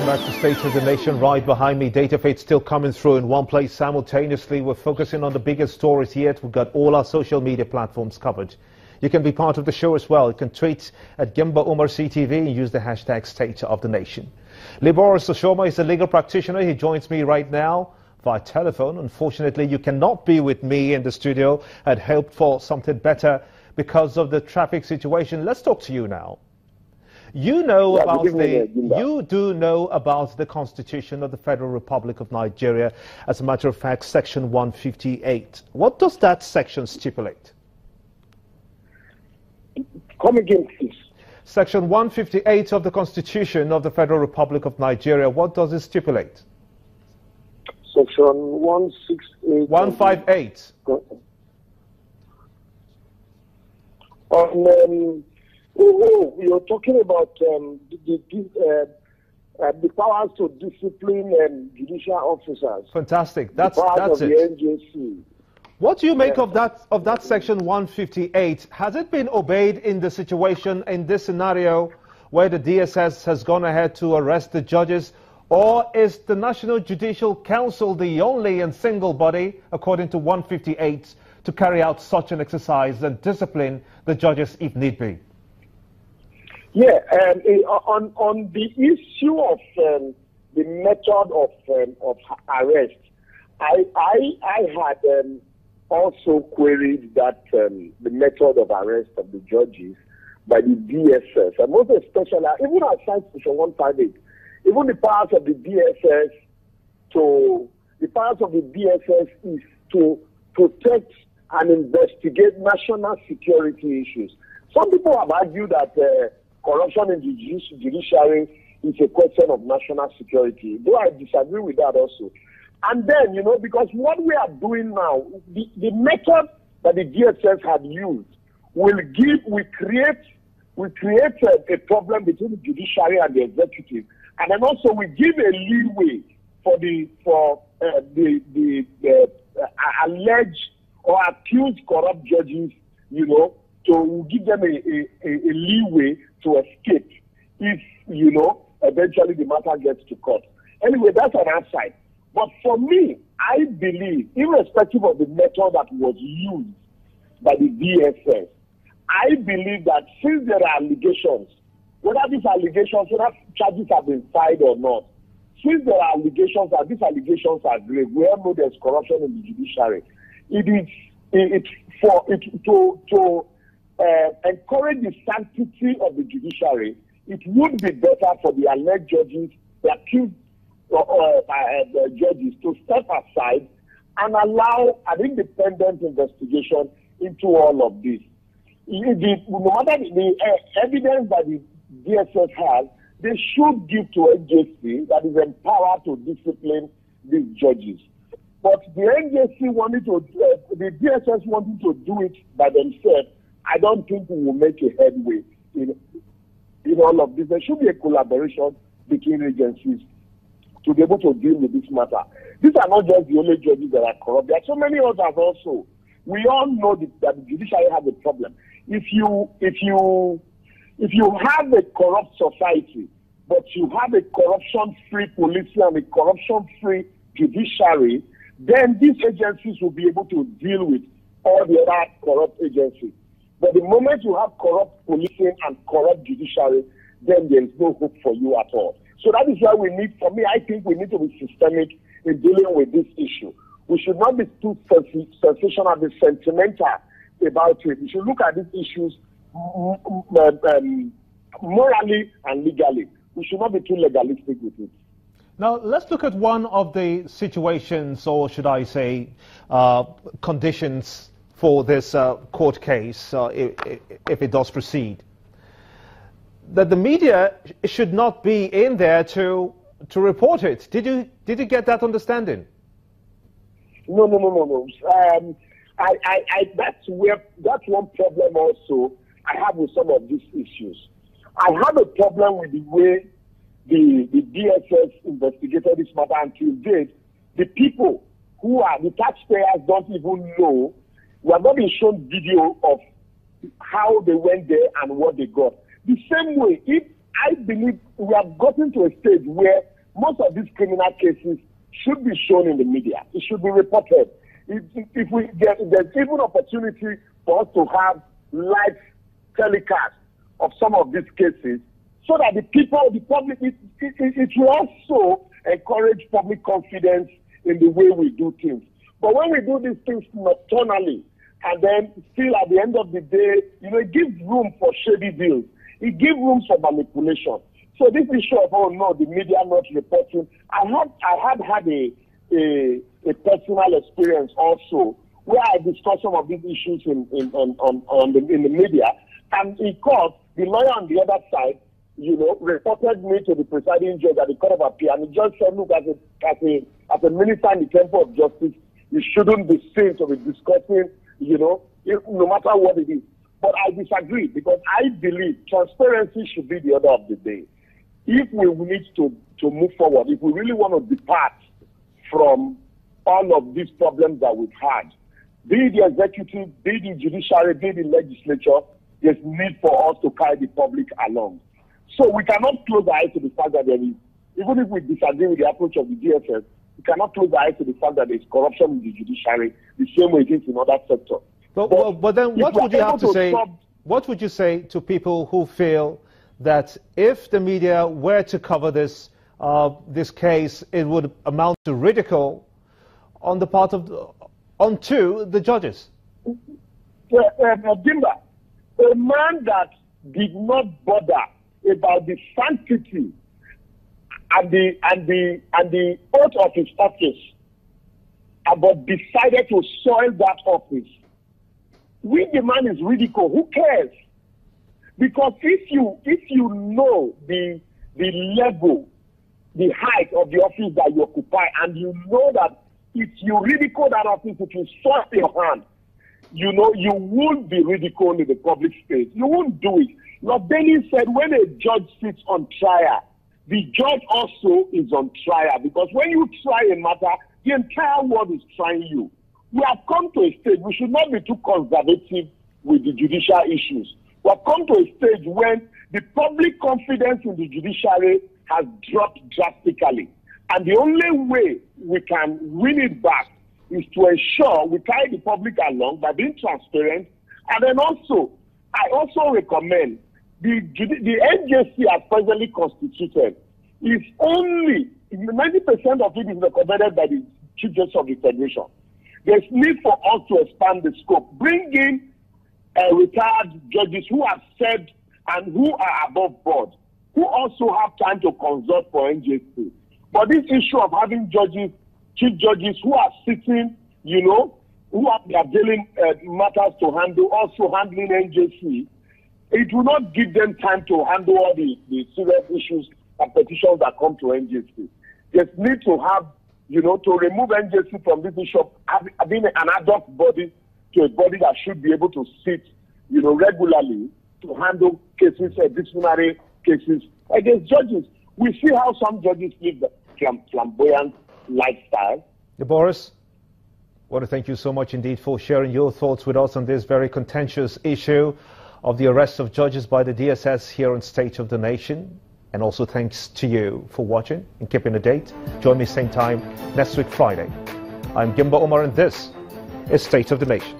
back to State of the Nation. Right behind me, Data Feed still coming through in one place simultaneously. We're focusing on the biggest stories yet. We've got all our social media platforms covered. You can be part of the show as well. You can tweet at Gimba Umar CTV and use the hashtag State of the Nation. Liboris Oshoma is a legal practitioner. He joins me right now via telephone. Unfortunately, you cannot be with me in the studio. I'd hoped for something better because of the traffic situation. Let's talk to you now. You know about you do know about the Constitution of the Federal Republic of Nigeria. As a matter of fact, Section 158. What does that section stipulate? Come again, please. Section 158 of the Constitution of the Federal Republic of Nigeria. What does it stipulate? Section 168. 158. You're talking about the powers to discipline judicial officers. Fantastic. That's it. The NJC. What do you make of that section 158? Has it been obeyed in the situation, in this scenario, where the DSS has gone ahead to arrest the judges? Or is the National Judicial Council the only and single body, according to 158, to carry out such an exercise and discipline the judges if need be? Yeah, on the issue of the method of arrest, I had also queried that the method of arrest of the judges by the DSS, and most especially, even outside Section 158, even the powers of the DSS is to protect and investigate national security issues. Some people have argued that corruption in the judiciary is a question of national security, though I disagree with that also. And then, because what we are doing now, the method that the DSS had used will create a problem between the judiciary and the executive, and then also we give a leeway for the alleged or accused corrupt judges, to give them a leeway to escape if, eventually the matter gets to court. Anyway, that's an outside. But for me, I believe, irrespective of the method that was used by the DSS, I believe that since there are allegations, whether these charges have been filed or not, since there are allegations and these allegations are grave, we all know there's corruption in the judiciary. To encourage the sanctity of the judiciary, it would be better for the alleged judges, the accused the judges, to step aside and allow an independent investigation into all of this. No matter the evidence that the DSS has, they should give to NJC that is empowered to discipline these judges. But the NJC the DSS wanting to do it by themselves, I don't think we will make a headway in all of this. There should be a collaboration between agencies to be able to deal with this matter. These are not just the only judges that are corrupt. There are so many others also. We all know that the judiciary has a problem. If you have a corrupt society, but you have a corruption-free police and a corruption-free judiciary, then these agencies will be able to deal with all the other corrupt agencies. But the moment you have corrupt policing and corrupt judiciary, then there is no hope for you at all. So that is why I think we need to be systemic in dealing with this issue. We should not be too sensational and sentimental about it. We should look at these issues morally and legally. We should not be too legalistic with it. Now, let's look at one of the situations, or should I say, conditions for this court case, if it does proceed. That the media should not be in there to report it. Did you get that understanding? No. That's one problem also I have with some of these issues. I have a problem with the way the DSS investigated this matter until date. The people who are the taxpayers don't even know. We have not been shown video of how they went there and what they got. The same way, if I believe we have gotten to a stage where most of these criminal cases should be shown in the media. It should be reported. If we get, there's even opportunity for us to have live telecast of some of these cases, so that the people, the public, it will also encourage public confidence in the way we do things. But when we do these things nocturnally, and then still at the end of the day, it gives room for shady deals. It gives room for manipulation. So this issue of, oh no, the media not reporting, I had a personal experience also where I discussed some of these issues in the media, and in court, the lawyer on the other side, reported me to the presiding judge at the Court of Appeal, and the judge said, look, as a minister in the Temple of Justice, you shouldn't be seen to be discussing, no matter what it is. But I disagree, because I believe transparency should be the order of the day. If we need to move forward, if we really want to depart from all of these problems that we've had, be the executive, be the judiciary, be the legislature, there's need for us to carry the public along. So we cannot close our eyes to the fact that there is, even if we disagree with the approach of the DSS, we cannot close our eyes to the fact that there is corruption in the judiciary the same way it is in other sectors. But then what would you have to say? What would you say to people who feel that if the media were to cover this case, it would amount to ridicule on the part of onto the judges? Gimba, a man that did not bother about the sanctity and the oath of his office, but decided to soil that office, the man is ridiculed. Who cares? Because if you know the level, the height of the office that you occupy, and you know that if you ridicule that office, it will soil your hand, you won't be ridiculed in the public space. You won't do it. Lord Bailey said when a judge sits on trial, the judge also is on trial, because when you try a matter, the entire world is trying you. We have come to a stage, we should not be too conservative with the judicial issues. We have come to a stage when the public confidence in the judiciary has dropped drastically. And the only way we can win it back is to ensure we carry the public along by being transparent. And then also, I also recommend the NJC as presently constituted is only 90% of it is recommended by the Chief Justice of the Federation. There's need for us to expand the scope. Bring in retired judges who have said and who are above board, who also have time to consult for NJC. But this issue of having judges, chief judges who are sitting, who have their daily matters to handle, also handling NJC, it will not give them time to handle all the serious issues and petitions that come to NJC. There's need to have, to remove NJC from this issue of having an ad hoc body to a body that should be able to sit, regularly to handle cases, disciplinary cases against judges. We see how some judges live the flamboyant lifestyle. Boris, I want to thank you so much indeed for sharing your thoughts with us on this very contentious issue of the arrest of judges by the DSS here on State of the Nation. And also thanks to you for watching and keeping a date. Join me same time next week Friday. I'm Gimba Omar and this is State of the Nation.